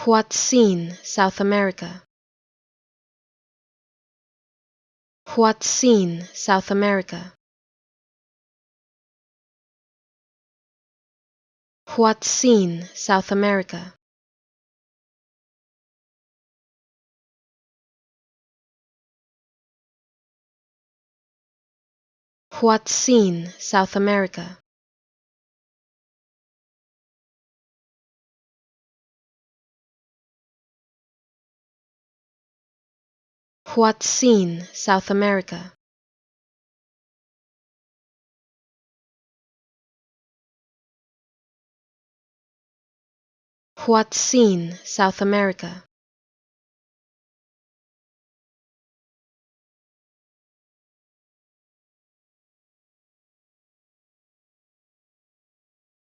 Hoatzin, South America. Hoatzin, South America. Hoatzin, South America. Hoatzin, South America. Hoatzin, South America. Hoatzin, South America.